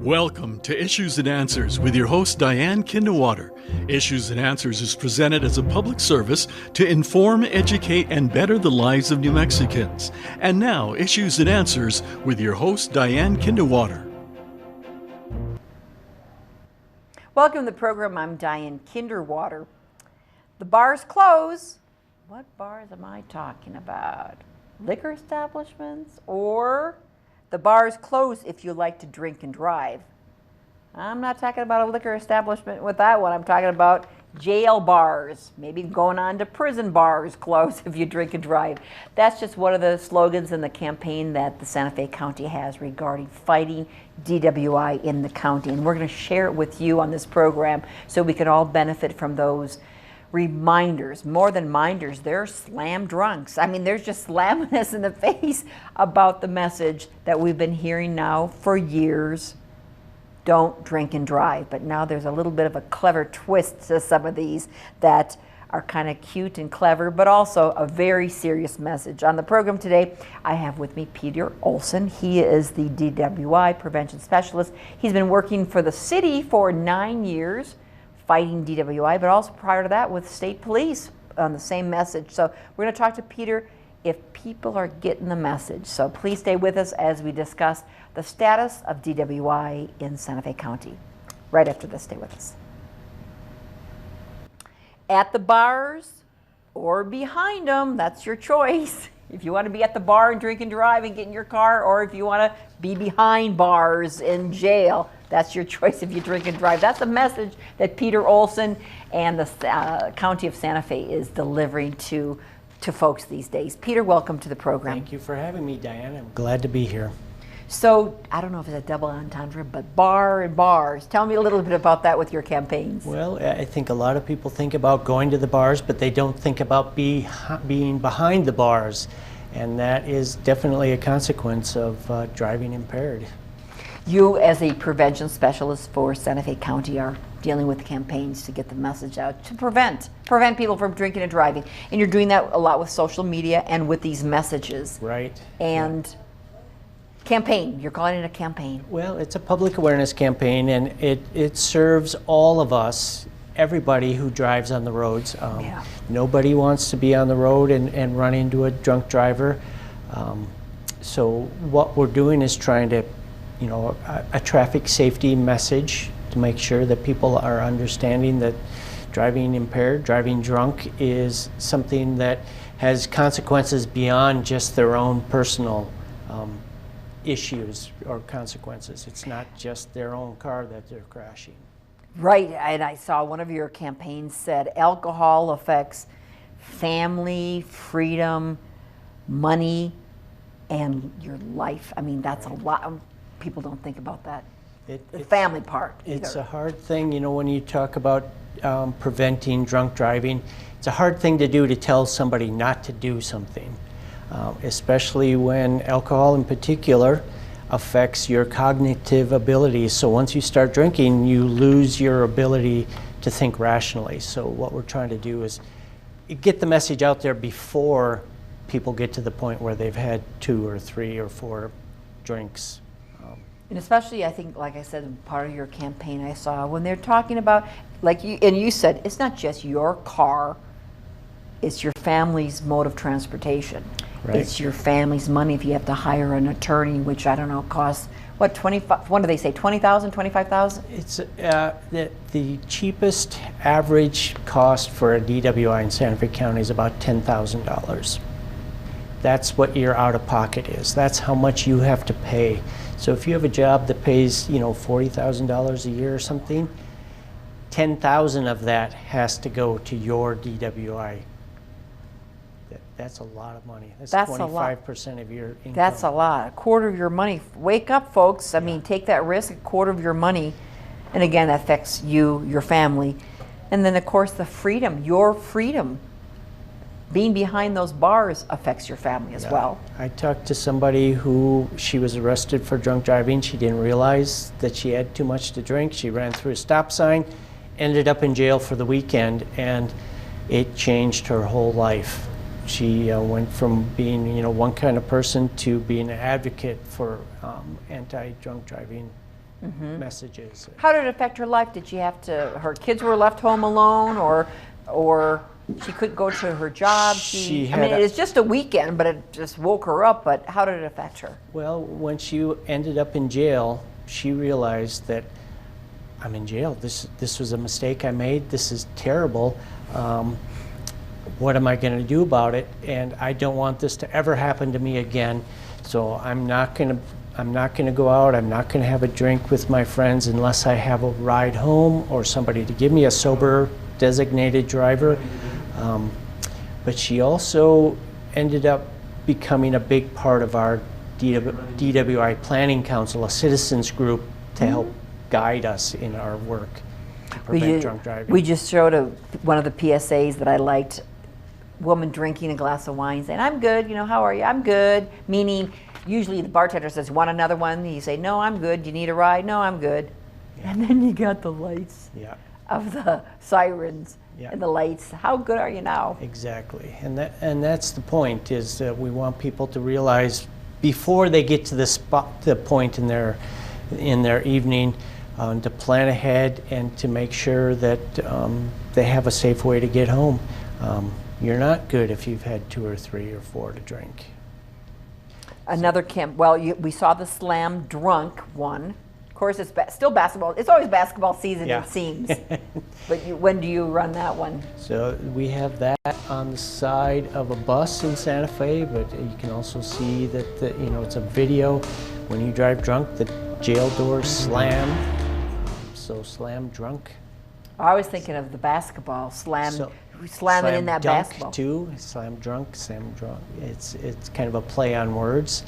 Welcome to Issues and Answers with your host, Diane Kinderwater. Issues and Answers is presented as a public service to inform, educate, and better the lives of New Mexicans. And now, Issues and Answers with your host, Diane Kinderwater. Welcome to the program. I'm Diane Kinderwater. The bars close. What bars am I talking about? Liquor establishments or the bars close if you like to drink and drive? I'm not talking about a liquor establishment with that one. I'm talking about jail bars. Maybe going on to prison bars close if you drink and drive. That's just one of the slogans in the campaign that the Santa Fe County has regarding fighting DWI in the county. And we're going to share it with you on this program so we can all benefit from those reminders. More than minders, they're slam drunks. I mean, they're just slamming us in the face about the message that we've been hearing now for years. Don't drink and drive. But now there's a little bit of a clever twist to some of these that are kind of cute and clever, but also a very serious message. On the program today, I have with me Peter Olson. He is the DWI prevention specialist. He's been working for the city for 9 years, fighting DWI, but also prior to that with state police on the same message. So we're going to talk to Peter if people are getting the message. So please stay with us as we discuss the status of DWI in Santa Fe County. Right after this, stay with us. At the bars or behind them, that's your choice. If you want to be at the bar and drink and drive and get in your car, or if you want to be behind bars in jail, that's your choice if you drink and drive. That's a message that Peter Olson and the County of Santa Fe is delivering to folks these days. Peter, welcome to the program. Thank you for having me, Diane. I'm glad to be here. So, I don't know if it's a double entendre, but bar and bars. Tell me a little bit about that with your campaigns. Well, I think a lot of people think about going to the bars, but they don't think about being behind the bars. And that is definitely a consequence of driving impaired. You, as a prevention specialist for Santa Fe County, are dealing with campaigns to get the message out to prevent people from drinking and driving. And you're doing that a lot with social media and with these messages. Right. And campaign, you're calling it a campaign. Well, it's a public awareness campaign, and it serves all of us, everybody who drives on the roads. Nobody wants to be on the road and run into a drunk driver. So what we're doing is trying to, a traffic safety message to make sure that people are understanding that driving impaired, driving drunk is something that has consequences beyond just their own personal issues or consequences. It's not just their own car that they're crashing. Right, and I saw one of your campaigns said alcohol affects family, freedom, money, and your life. I mean, that's right. A lot. People don't think about that. The family part either. It's a hard thing, when you talk about preventing drunk driving, it's a hard thing to do to tell somebody not to do something. Especially when alcohol in particular affects your cognitive abilities. So once you start drinking, you lose your ability to think rationally. So what we're trying to do is get the message out there before people get to the point where they've had 2 or 3 or 4 drinks. And especially, I think, like I said, in part of your campaign I saw, when they're talking about, like you said, it's not just your car, it's your family's mode of transportation. Right. It's your family's money if you have to hire an attorney, which I don't know costs what 25. What do they say? 20,000, 25,000? It's the cheapest average cost for a DWI in Santa Fe County is about $10,000. That's what your out of pocket is. That's how much you have to pay. So if you have a job that pays $40,000 a year or something, 10,000 of that has to go to your DWI. That's a lot of money. That's 25% of your income. That's a lot. A quarter of your money. Wake up, folks. I mean, take that risk, a quarter of your money. And again, that affects you, your family. And then, of course, the freedom, your freedom. Being behind those bars affects your family as well. I talked to somebody who, she was arrested for drunk driving. She didn't realize that she had too much to drink. She ran through a stop sign, ended up in jail for the weekend, and it changed her whole life. She went from being, one kind of person to being an advocate for anti-drunk driving messages. How did it affect her life? Did she have to, her kids were left home alone, or she couldn't go to her job? I mean, it's just a weekend, but it just woke her up, but how did it affect her? Well, when she ended up in jail, she realized that I'm in jail. This was a mistake I made. This is terrible. What am I going to do about it? And I don't want this to ever happen to me again. So I'm not going to go out. I'm not going to have a drink with my friends unless I have a ride home or somebody to give me a sober designated driver. But she also ended up becoming a big part of our DWI Planning Council, a citizens group to help guide us in our work to prevent drunk driving. We just showed one of the PSAs that I liked, woman drinking a glass of wine saying, I'm good, how are you? I'm good, meaning usually the bartender says, want another one? You say, no, I'm good. Do you need a ride? No, I'm good. Yeah. And then you got the lights of the sirens and the lights. How good are you now? Exactly, and that's the point, is that we want people to realize before they get to the point in their evening, to plan ahead and to make sure that they have a safe way to get home. You're not good if you've had 2 or 3 or 4 to drink. Another camp, we saw the slam drunk one. Of course, it's still basketball. It's always basketball season, it seems. But when do you run that one? So we have that on the side of a bus in Santa Fe, but you can also see that it's a video. When you drive drunk, the jail doors slam. So slam drunk. I was thinking of the basketball slamming in that basketball too. Slam drunk, slam drunk. It's kind of a play on words.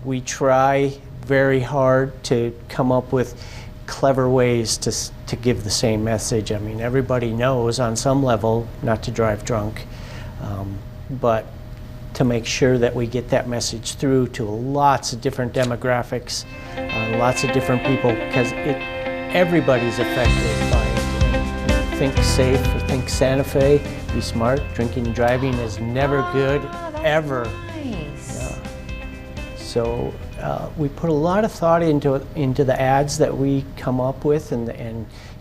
We try very hard to come up with clever ways to give the same message. I mean, everybody knows on some level not to drive drunk, but to make sure that we get that message through to lots of different demographics, lots of different people, because everybody's affected by it. Think safe, or think Santa Fe, be smart. Drinking and driving is never good, ever. Nice. Yeah. So we put a lot of thought into the ads that we come up with, and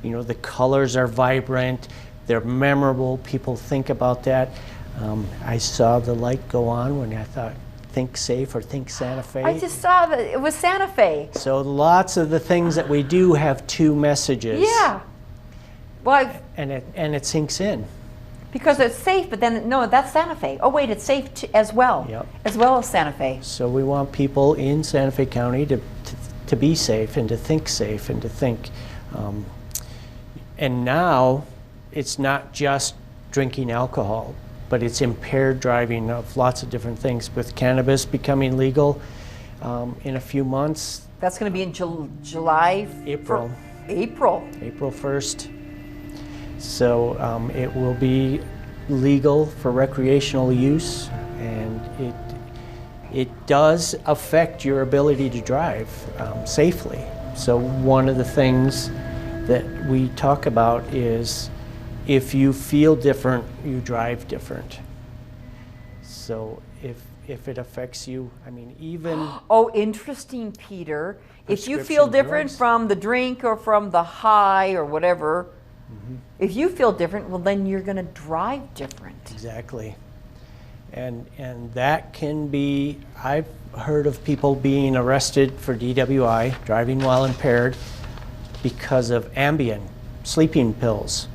the colors are vibrant, they're memorable. People think about that. I saw the light go on when I thought, think safe or think Santa Fe. I just saw that it was Santa Fe. So lots of the things that we do have 2 messages. Yeah. Well, and it sinks in. Because it's safe, but then, no, that's Santa Fe. Oh, wait, it's safe as well. Yep. As well as Santa Fe. So we want people in Santa Fe County to be safe and to think safe and to think. And now it's not just drinking alcohol, but it's impaired driving of lots of different things. With cannabis becoming legal in a few months. That's going to be in July? April. April 1st. So it will be legal for recreational use, and it does affect your ability to drive safely. So one of the things that we talk about is, if you feel different, you drive different. So if it affects you, I mean, even... Oh, interesting, Peter. If you feel different from the drink or from the high or whatever, if you feel different, well, then you're going to drive different. Exactly. And that can be, I've heard of people being arrested for DWI, driving while impaired, because of Ambien, sleeping pills.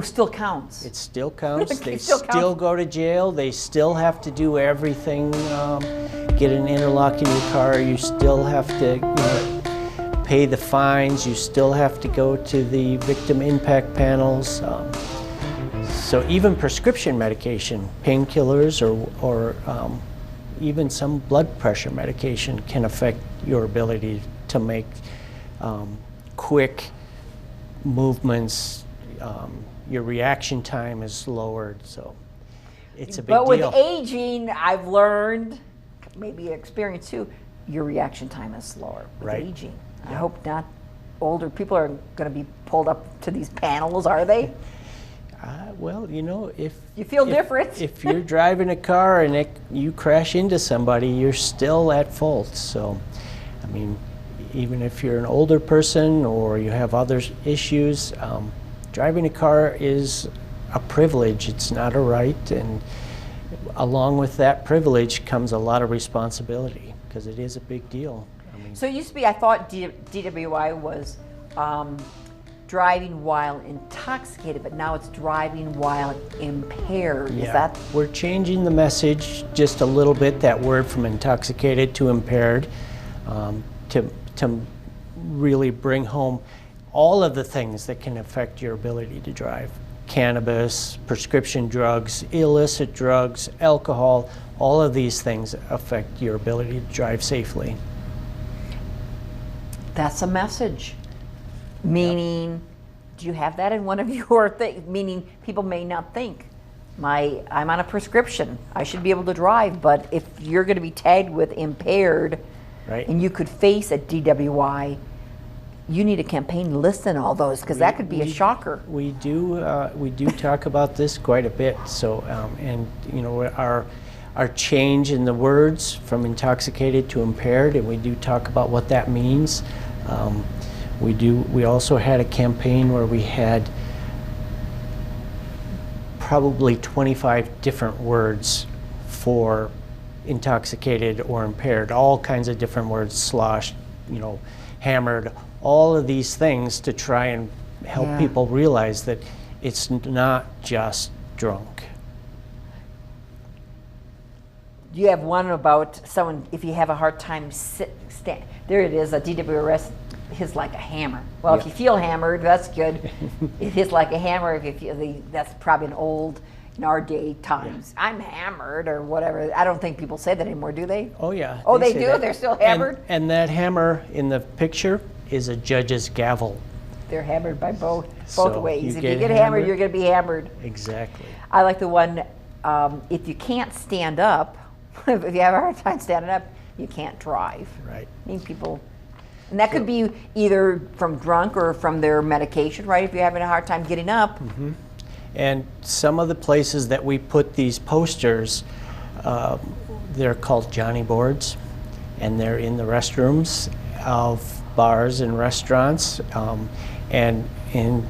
Still counts. It still counts. They still go to jail. They still have to do everything. Get an interlock in your car. You still have to pay the fines. You still have to go to the victim impact panels. So even prescription medication, painkillers, or even some blood pressure medication can affect your ability to make quick movements. Your reaction time is lowered, so it's a big deal. But with aging, I've learned, maybe experience too, your reaction time is slower with aging. I hope not older people are going to be pulled up to these panels, are they? Well, you know, if You feel different. if you're driving a car and you crash into somebody, you're still at fault. So, I mean, even if you're an older person or you have other issues, driving a car is a privilege. It's not a right, and along with that privilege comes a lot of responsibility because it is a big deal. I mean, So it used to be, I thought DWI was driving while intoxicated, but now it's driving while impaired. Is that? We're changing the message just a little bit, that word from intoxicated to impaired, to really bring home all of the things that can affect your ability to drive. Cannabis, prescription drugs, illicit drugs, alcohol, all of these things affect your ability to drive safely. That's a message. Meaning, do you have that in one of your things? Meaning, people may not think, I'm on a prescription, I should be able to drive, but if you're going to be tagged with impaired, Right. and you could face a DWI, you need a campaign listing all those, because that could be a shocker. We do talk about this quite a bit. So, and you know, our change in the words from intoxicated to impaired, and we do talk about what that means. We also had a campaign where we had probably 25 different words for intoxicated or impaired, all kinds of different words, sloshed, you know, hammered, all of these things to try and help people realize that it's not just drunk. You have one about someone, if you have a hard time stand. There it is, a DWRS hits like a hammer. Well, if you feel hammered, that's good. It hits like a hammer. If you feel that's probably an old, in our day times. I'm hammered or whatever. I don't think people say that anymore, do they? Oh yeah. Oh, they say do? that. They're still hammered? And that hammer in the picture is a judge's gavel. They're hammered by both So ways. you If you get get hammered, hammered. you're going to be hammered. Exactly. I like the one, if you can't stand up, if you have a hard time standing up, you can't drive. Right. I mean, people, and that could be either from drunk or from their medication, right? If you're having a hard time getting up. Mm-hmm. And some of the places that we put these posters, they're called Johnny boards, and they're in the restrooms of bars and restaurants, and in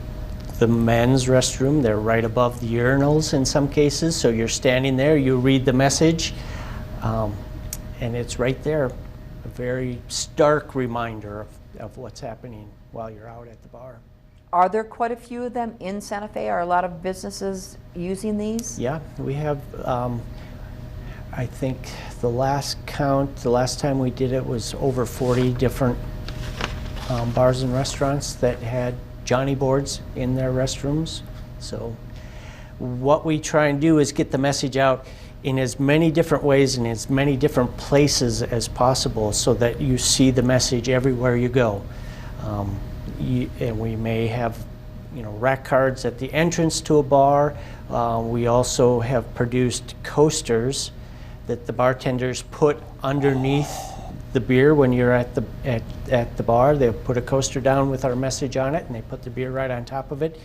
the men's restroom, they're right above the urinals in some cases. So you're standing there, you read the message, and it's right there, a very stark reminder of what's happening while you're out at the bar. Are there quite a few of them in Santa Fe? Are a lot of businesses using these? Yeah, we have, I think the last count, the last time we did it was over 40 different bars and restaurants that had Johnny boards in their restrooms. So what we try and do is get the message out in as many different ways and as many different places as possible so that you see the message everywhere you go. And we may have, you know, rack cards at the entrance to a bar. We also have produced coasters that the bartenders put underneath the beer when you're at the bar. They'll put a coaster down with our message on it, and they put the beer right on top of it.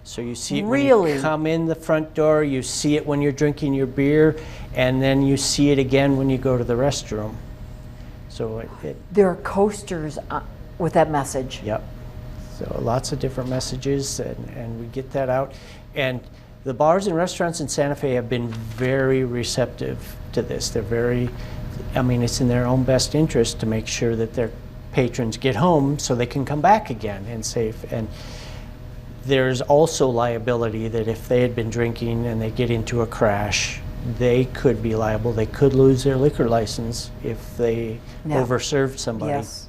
So you see it when you come in the front door, you see it when you're drinking your beer, and then you see it again when you go to the restroom. So there are coasters with that message. Yep. So lots of different messages, and we get that out. And the bars and restaurants in Santa Fe have been very receptive to this. They're very, I mean, it's in their own best interest to make sure that their patrons get home so they can come back again and safe. And there's also liability that if they had been drinking and they get into a crash, they could be liable. They could lose their liquor license if they overserved somebody. Yes.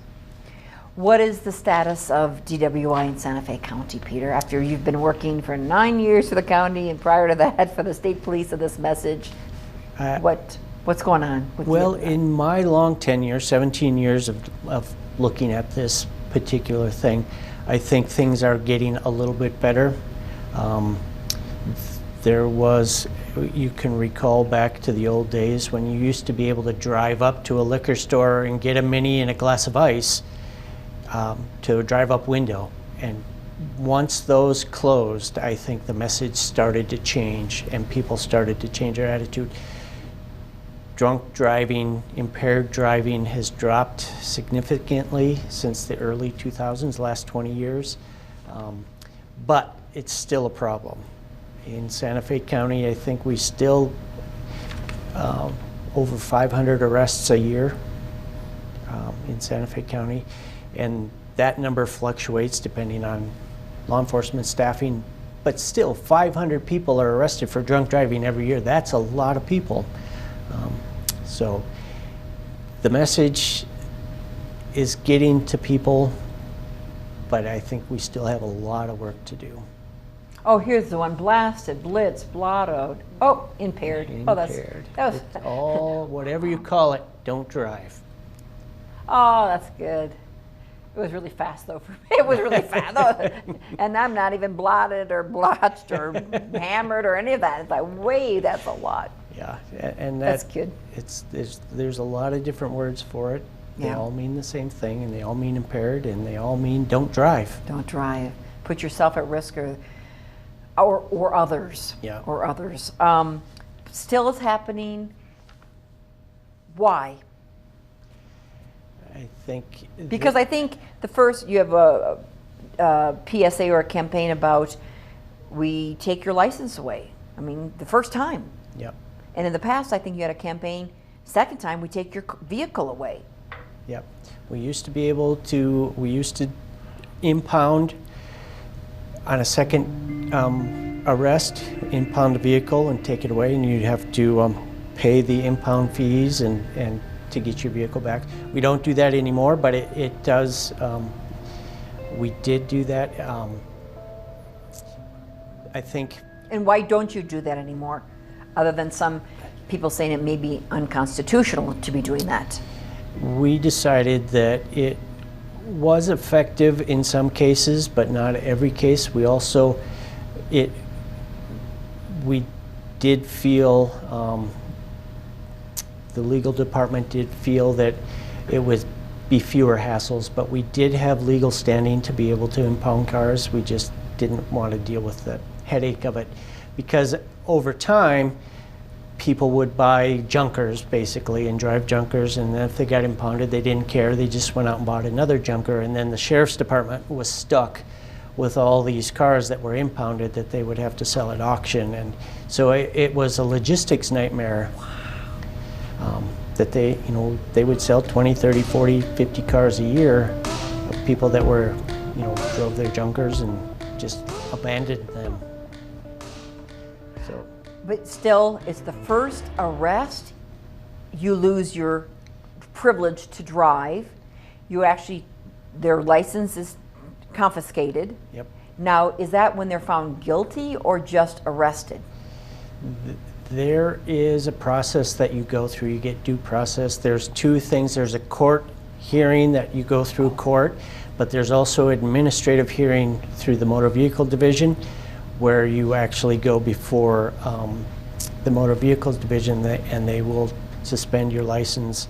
What is the status of DWI in Santa Fe County, Peter, after you've been working for 9 years for the county and prior to that for the state police of this message? What's going on with Well, DWI? in my long tenure, 17 years of looking at this particular thing, I think things are getting a little bit better. There was, you can recall back to the old days when you used to be able to drive up to a liquor store and get a mini and a glass of ice to a drive-up window, and once those closed, I think the message started to change and people started to change their attitude. Drunk driving, impaired driving has dropped significantly since the early 2000s, last 20 years, but it's still a problem. In Santa Fe County, I think we still over 500 arrests a year in Santa Fe County, and that number fluctuates depending on law enforcement staffing, but still 500 people are arrested for drunk driving every year. That's a lot of people. So the message is getting to people, but I think we still have a lot of work to do. Oh, here's the one: blasted, blitz, blottoed. Oh, impaired. Oh, that was. It's all, whatever you call it, don't drive. Oh, that's good. It was really fast though for me. It was really fast, and I'm not even blotted or blotched or hammered or any of that. It's like, wait, that's a lot. Yeah, and That's good. There's a lot of different words for it. They Yeah. all mean the same thing, and they all mean impaired, and they all mean don't drive. Don't drive. Put yourself at risk or others. Yeah. Or others. Still is happening. Why? I think Because I think the first, you have a PSA or a campaign about we take your license away. I mean, the first time. Yep. And in the past, I think you had a campaign, second time, we take your vehicle away. Yep. We used to be able to, we used to impound on a second arrest, impound the vehicle and take it away, and you'd have to pay the impound fees and to get your vehicle back. We don't do that anymore, but it does, we did do that. I think. And why don't you do that anymore? Other than some people saying it may be unconstitutional to be doing that. We decided that it was effective in some cases, but not every case. We also, we did feel, the legal department did feel that it would be fewer hassles, but we did have legal standing to be able to impound cars. We just didn't want to deal with the headache of it, because over time, people would buy junkers basically and drive junkers, and then if they got impounded, they didn't care. They just went out and bought another junker, and then the sheriff's department was stuck with all these cars that were impounded that they would have to sell at auction. And so it was a logistics nightmare. That they would sell 20, 30, 40, 50 cars a year of people that were, drove their junkers and just abandoned them. So. But still, it's the first arrest, you lose your privilege to drive. You actually, their license is confiscated. Yep. Now, is that when they're found guilty or just arrested? There is a process that you go through. You get due process. There's two things. There's a court hearing that you go through court, but there's also administrative hearing through the Motor Vehicle Division, where you actually go before the Motor Vehicles Division, and they will suspend your license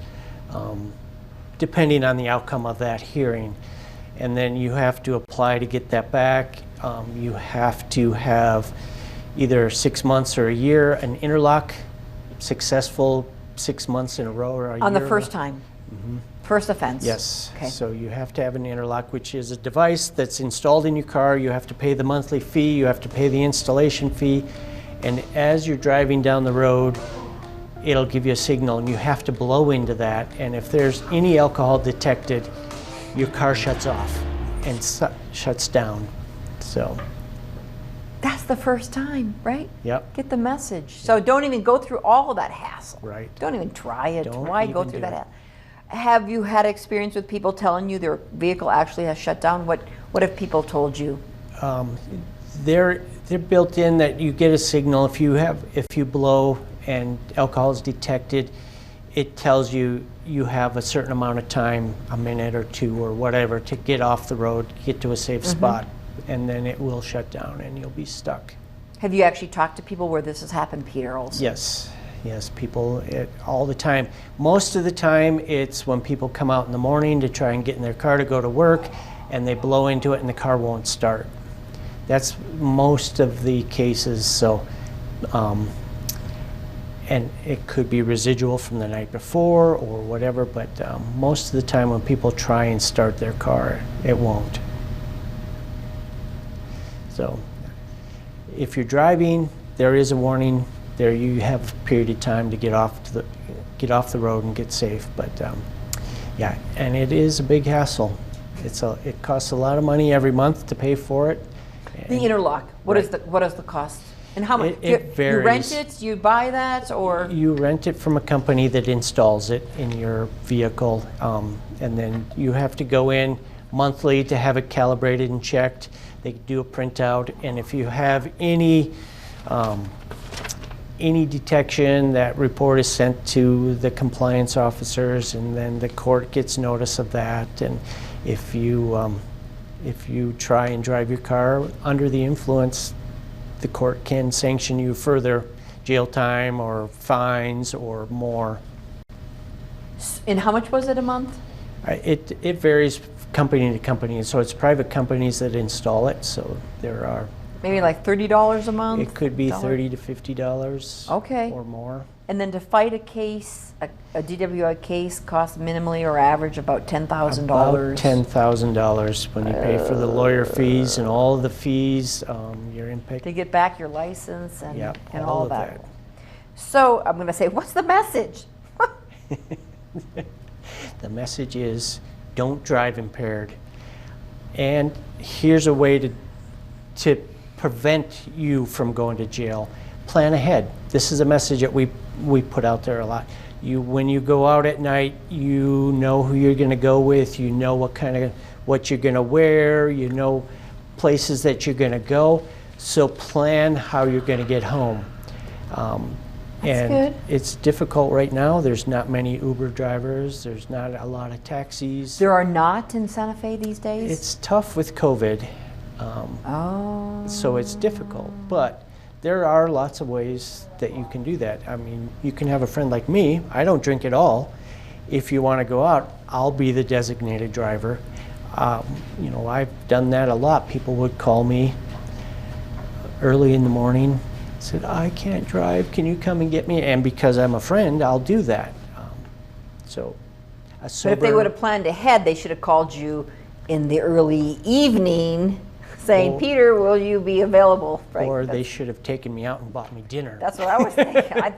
depending on the outcome of that hearing. And then you have to apply to get that back. You have to have either 6 months or a year, an interlock, successful 6 months in a row or a year. On the first time? Mm-hmm. First offense? Yes. Okay. So you have to have an interlock, which is a device that's installed in your car. You have to pay the monthly fee. You have to pay the installation fee. And as you're driving down the road, it'll give you a signal, and you have to blow into that. And if there's any alcohol detected, your car shuts off and shuts down. So. That's the first time, right? Yep. Get the message. So don't even go through all of that hassle. Right. Don't even try it. Don't Why go even through do that it. hassle? Have you had experience with people telling you their vehicle actually has shut down? What have people told you? They're built in that you get a signal if you blow and alcohol is detected. It tells you you have a certain amount of time, a minute or two or whatever, to get off the road, get to a safe spot, and then it will shut down and you'll be stuck. Have you actually talked to people where this has happened, Peter Olson? Yes, people all the time. Most of the time it's when people come out in the morning to try and get in their car to go to work, and they blow into it and the car won't start. That's most of the cases. So, and it could be residual from the night before or whatever, but most of the time when people try and start their car, it won't. So if you're driving, there is a warning. There you have a period of time to get off the road and get safe. But yeah, and it is a big hassle. It costs a lot of money every month to pay for it. The Interlock. What is the cost? And how much? It varies. You rent it? You buy that, or you rent it from a company that installs it in your vehicle, and then you have to go in monthly to have it calibrated and checked. They do a printout, and if you have any detection, that report is sent to the compliance officers, and then the court gets notice of that. And if you try and drive your car under the influence, the court can sanction you further jail time or fines or more. And how much was it a month? It varies company to company, so it's private companies that install it. So there are maybe like $30 a month. It could be $30 to $50. Okay. Or more. And then to fight a case, a DWI case costs minimally or average about $10,000. About $10,000 when you pay for the lawyer fees and all the fees. Your impact to get back your license and, yep, and all all of that. So I'm going to say, what's the message? The message is, don't drive impaired. And here's a way to prevent you from going to jail. Plan ahead. This is a message that we put out there a lot. When you go out at night, you know who you're going to go with. You know what you're going to wear. You know places that you're going to go. So plan how you're going to get home. That's good. It's difficult right now. There's not many Uber drivers. There's not a lot of taxis. There are not in Santa Fe these days? It's tough with COVID. So it's difficult. But there are lots of ways that you can do that. I mean, you can have a friend like me. I don't drink at all. If you want to go out, I'll be the designated driver. I've done that a lot. People would call me early in the morning, said, I can't drive, can you come and get me? And because I'm a friend, I'll do that. But if they would have planned ahead, they should have called you in the early evening saying, Peter, will you be available? Right? Or they should have taken me out and bought me dinner. That's what I was thinking. I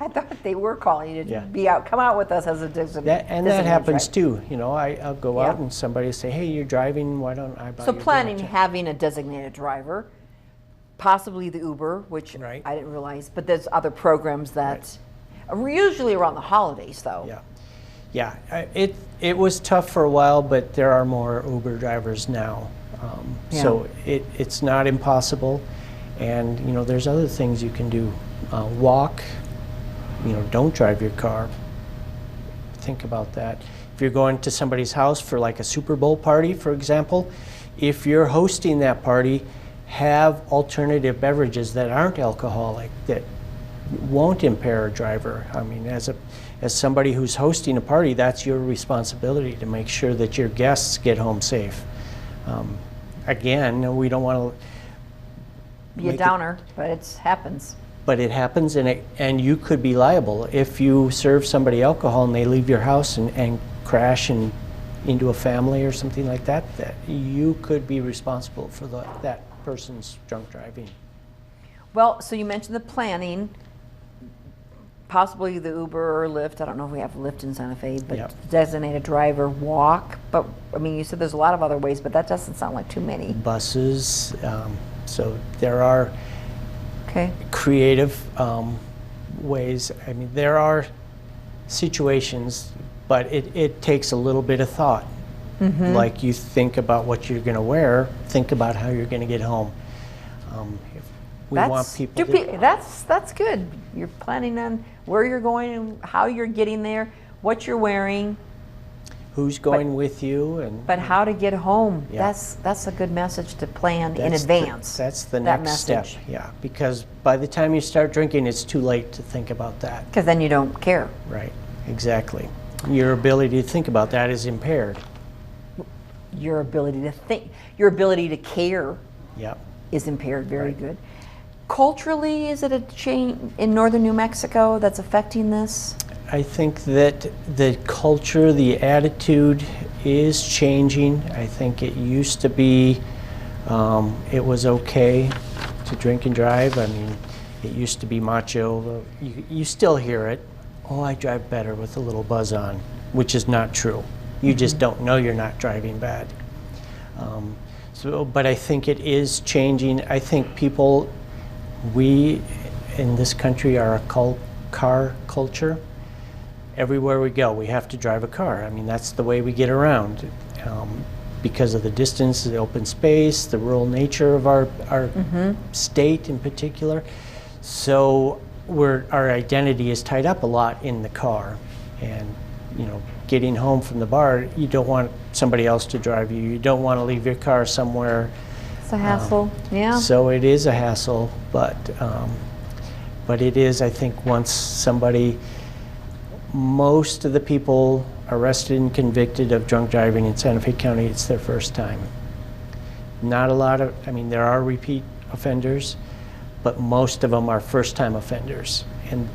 thought they were calling you to be out, come out with us as a designated. And that happens too. I'll go out and somebody will say, hey, you're driving, why don't I buy you So planning dinner? having a designated driver, possibly the Uber, which I didn't realize, but there's other programs that are usually around the holidays though. Yeah, it was tough for a while, but there are more Uber drivers now. So it's not impossible, and there's other things you can do. Walk, don't drive your car. Think about that. If you're going to somebody's house for like a Super Bowl party, for example, if you're hosting that party, have alternative beverages that aren't alcoholic, that won't impair a driver. I mean, as somebody who's hosting a party, that's your responsibility to make sure that your guests get home safe. Again, we don't want to be a downer, but it happens. But it happens, and you could be liable if you serve somebody alcohol and they leave your house and crash into a family or something like that. That you could be responsible for that person's drunk driving. Well, so you mentioned the planning, possibly the Uber or Lyft. I don't know if we have Lyft in Santa Fe, but designated driver, walk. But I mean, you said there's a lot of other ways, but that doesn't sound like too many. Buses. So there are creative ways. I mean, there are situations, but it takes a little bit of thought. Like you think about what you're going to wear, think about how you're going to get home. Want people that's good. You're planning on where you're going and how you're getting there, what you're wearing, who's going with you, but how to get home. That's a good message to plan in advance. That's the next step. Yeah, because by the time you start drinking, it's too late to think about that. Because then you don't care. Right. Exactly. Your ability to think about that is impaired. Your ability to think, your ability to care Yep. is impaired. Very good. Culturally, is it a change in northern New Mexico that's affecting this? I think that the culture, the attitude is changing. I think it used to be, it was okay to drink and drive. I mean, it used to be macho. You still hear it. Oh, I drive better with a little buzz on, which is not true. You just don't know you're not driving bad. But I think it is changing. I think people, we in this country are a car culture. Everywhere we go, we have to drive a car. I mean, that's the way we get around. Because of the distance, the open space, the rural nature of our state in particular. So our identity is tied up a lot in the car. And, you know, getting home from the bar, you don't want somebody else to drive you. You don't want to leave your car somewhere. It's a hassle, yeah. So it is a hassle, but it is, I think, once somebody, most of the people arrested and convicted of drunk driving in Santa Fe County, it's their first time. Not a lot of, I mean, there are repeat offenders, but most of them are first-time offenders. And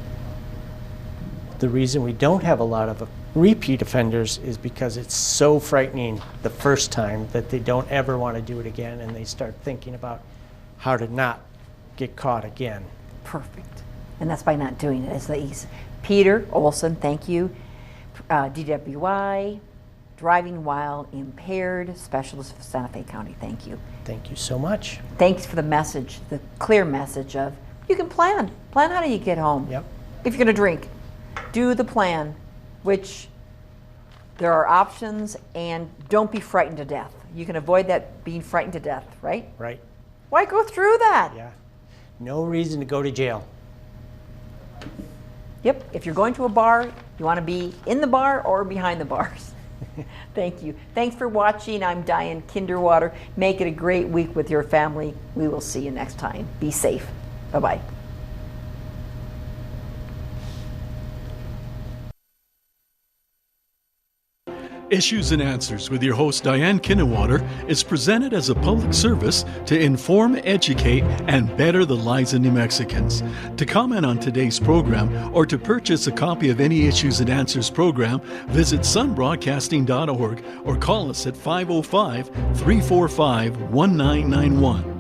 the reason we don't have a lot of repeat offenders is because it's so frightening the first time that they don't ever want to do it again, and they start thinking about how to not get caught again. Perfect. And that's by not doing it. It's the easy. Peter Olson, thank you. DWI, driving while impaired, specialist for Santa Fe County. Thank you. Thank you so much. Thanks for the message, the clear message of you can plan. Plan how do you get home. Yep. If you're going to drink, do the plan, which there are options, and don't be frightened to death. You can avoid that being frightened to death, right? Right. Why go through that? Yeah. No reason to go to jail. Yep. If you're going to a bar, you want to be in the bar or behind the bars. Thank you. Thanks for watching. I'm Diane Kinderwater. Make it a great week with your family. We will see you next time. Be safe. Bye-bye. Issues and Answers with your host Diane Kinderwater is presented as a public service to inform, educate, and better the lives of New Mexicans. To comment on today's program or to purchase a copy of any Issues and Answers program, visit sunbroadcasting.org or call us at 505-345-1991.